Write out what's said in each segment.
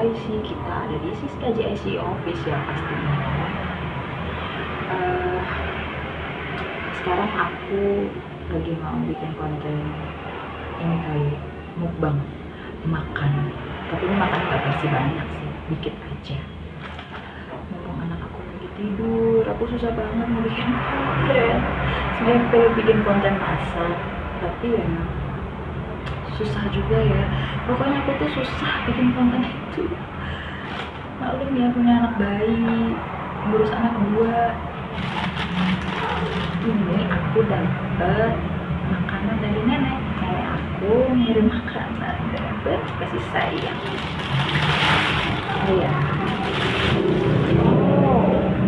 KJIC, kita ada di KJIC office ya pastinya. Sekarang aku lagi mau bikin konten ini kali, mukbang makan, tapi ini makan nggak pasti banyak sih, dikit aja. Mumpung anak aku lagi tidur, aku susah banget mau bikin konten. Sebenarnya pengen bikin konten masak, tapi ya susah juga ya. Pokoknya aku tuh susah bikin konten itu. Maklum ya, punya anak bayi, ngurus anak 2. Ini aku dapat makanan dari nenek. Nenek aku ngirim makanan, dapat kasih sayang. Oh ya,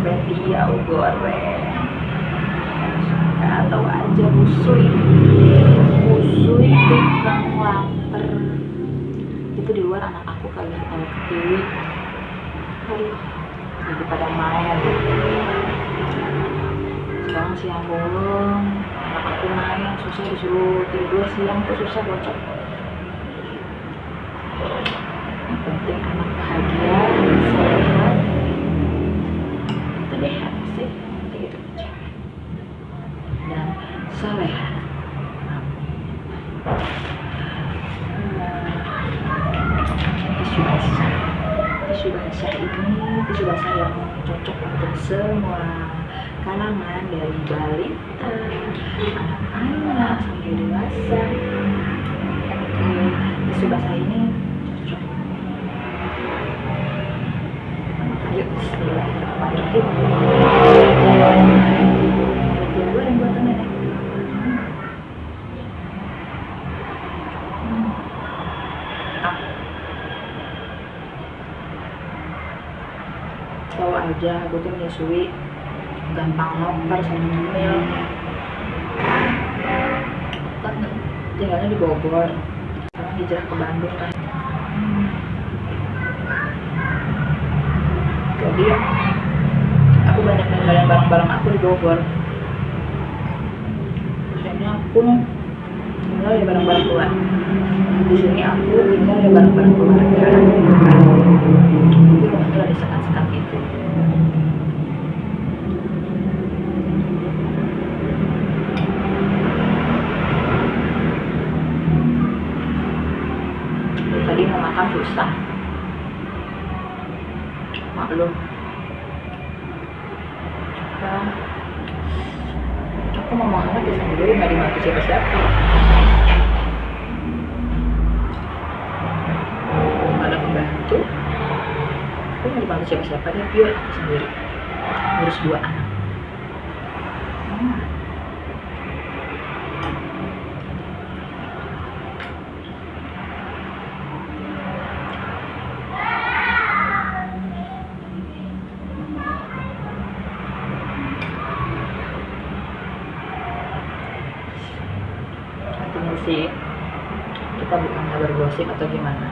betiau goreng atau aja busui tukang lapar. Itu di luar anak aku kali ketiwi. Aduh, lagi pada main. Sekarang siang bolong, anak aku main, susah disuruh tidur siang tuh susah bocor. Yang penting anak bahagia, sehat, itu deh sih, gitu aja. Dan soleha. Tisu basah ini tisu basah yang cocok untuk semua kalangan, dari balita, anak-anak sampai dewasa. Tisu basah ini cocok. Yuk, bismillahirrahmanirrahim. Biar gue yang buatan nenek. Tahu aja, aku tuh menyusui gampang lapar sama ngemil. Kan tinggalnya di Bogor, sekarang hijrah ke Bandung kan. Jadi aku banyak ninggalin barang-barang aku di Bogor. Soalnya aku tinggal di barang-barang keluar. Di sini aku tinggal di barang-barang keluarga. Jadi rumahnya ada sekat-sekat gitu. Tadi mau makan susah, maklum. Aku mau makan di sendiri, nggak dibantu siapa-siapa. Nggak ada pembantu, aku nggak dibantu siapa-siapa, dia pure aku sendiri, ngurus 2 anak. Sih, kita bukannya bergosip atau gimana,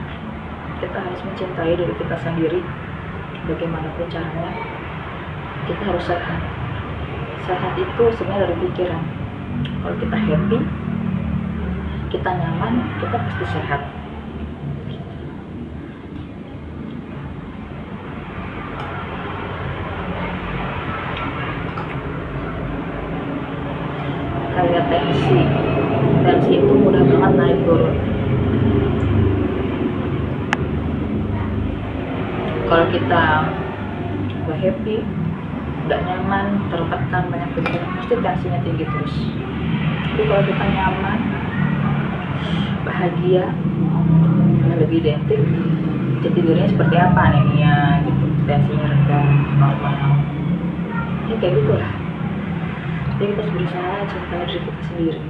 kita harus mencintai diri kita sendiri. Bagaimanapun caranya, kita harus sehat. Sehat itu sebenarnya dari pikiran. Kalau kita happy, kita nyaman, kita pasti sehat. Kayak tensi itu mudah banget naik turun. Kalau kita gak happy, gak nyaman, tertekan, banyak pikiran, pasti tensinya tinggi terus. Tapi kalau kita nyaman, bahagia, lebih identik jati dirinya seperti apa anemia gitu, tensinya rendah, normal, ya kayak gitulah. Jadi kita harus berusaha cintai diri kita sendiri.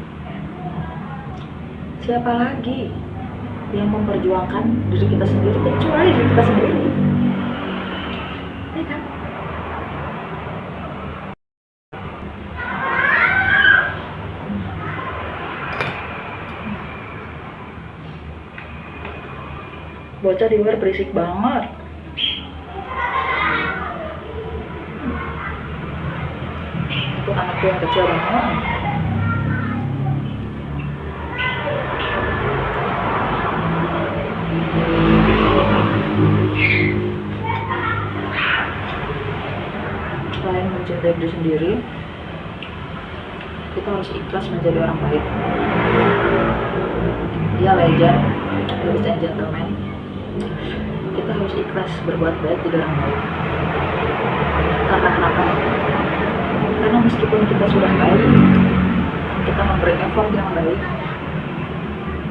Siapa lagi yang memperjuangkan diri kita sendiri kecuali diri kita sendiri? Ya kan? Bocah di luar berisik banget. Itu anakku yang kecil banget. diri sendiri, kita harus ikhlas menjadi orang baik. Dia legend, ladies and gentlemen. Kita harus ikhlas berbuat baik jadi orang baik. Karena kenapa? Karena meskipun kita sudah baik, kita memberi effort yang baik,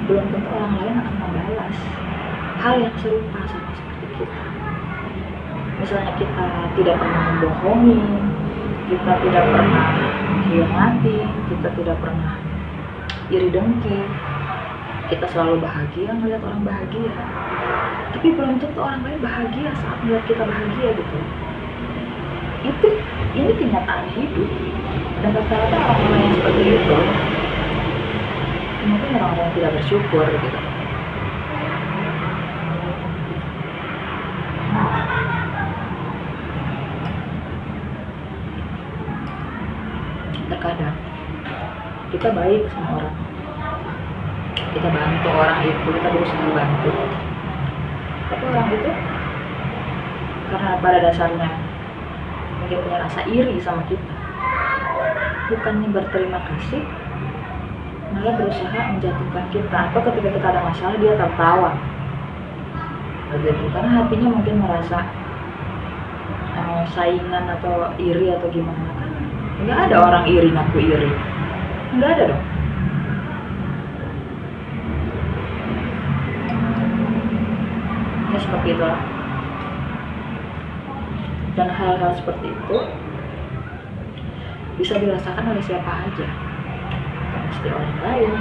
belum tentu orang lain akan membalas hal yang serupa sama seperti kita. Misalnya kita tidak pernah membohongi, kita tidak pernah mengkhianati, kita tidak pernah iri dengki, kita selalu bahagia melihat orang bahagia, tapi belum tentu orang lain bahagia saat melihat kita bahagia gitu. Ini kenyataan hidup, dan rata-rata orang-orang yang seperti itu mungkin orang-orang yang tidak bersyukur gitu. Terkadang kita baik sama orang, kita bantu orang itu, kita berusaha bantu, tapi orang itu karena pada dasarnya mungkin punya rasa iri sama kita, bukannya berterima kasih, malah berusaha menjatuhkan kita. Atau ketika kita ada masalah dia tertawa begitu, karena hatinya mungkin merasa saingan atau iri atau gimana. Kan nggak ada orang iri ngaku iri, nggak ada dong. Ya seperti itulah. Dan hal-hal seperti itu bisa dirasakan oleh siapa aja, pasti orang lain.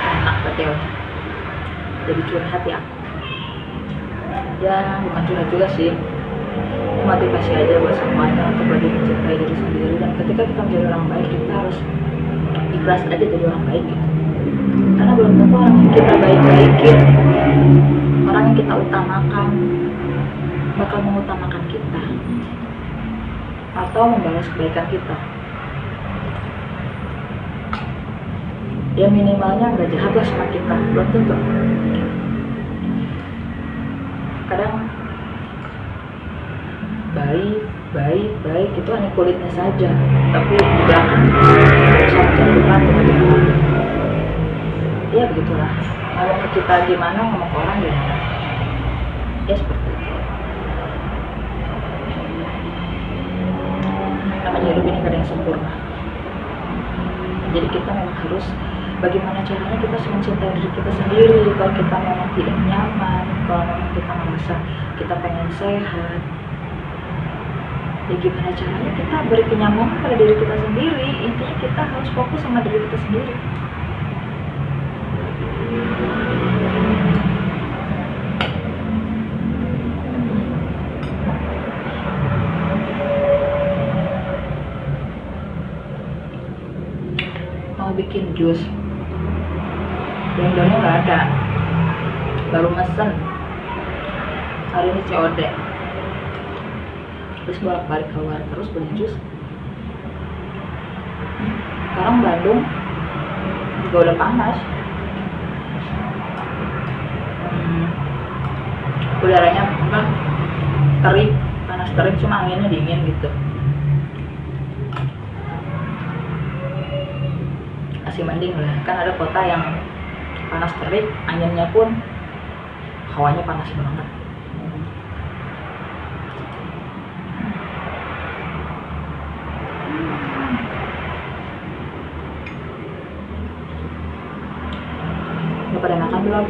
Enak betul. Jadi curhat ya. Ya bukan curhat juga sih, motivasi aja buat semuanya untuk lebih mencintai diri sendiri. Dan ketika kita menjadi orang baik, kita harus ikhlas aja jadi orang baik gitu. Karena belum tentu orang yang kita baik-baikin, orang yang kita utamakan, bakal mengutamakan kita atau membalas kebaikan kita. Ya minimalnya nggak jahat lah sama kita, belum tentu. Kadang baik itu hanya kulitnya saja, tapi di belakang berusaha dengan dia. Ya begitulah, ngomong ke kita gimana, ngomong ke orang gimana, ya seperti itu. Namanya hidup ini gak ada yang sempurna, jadi kita memang harus bagaimana caranya kita mencintai diri kita sendiri. Kalau kita memang tidak nyaman, kalau memang kita merasa kita pengen sehat, ya gimana caranya kita beri kenyamanan pada diri kita sendiri. Intinya kita harus fokus sama diri kita sendiri. Mau bikin jus, blendernya nggak ada, baru mesen hari ini COD, terus bolak-balik keluar terus beli jus. Sekarang Bandung juga udah panas, udaranya apa, terik, panas terik, cuma anginnya dingin gitu. Masih mending lah, kan ada kota yang panas terik, anginnya pun hawanya panas banget. Udah pada makan belum?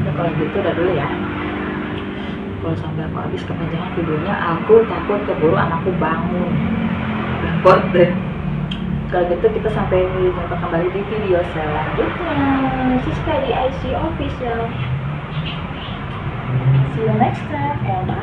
Ya kalau gitu udah dulu ya. Kalau sampai aku habis kepanjangan videonya, aku takut keburu anakku bangun. Repot deh. Kalau gitu kita sampai jumpa kembali di video selanjutnya. Siska di IC Official. See you next time and bye.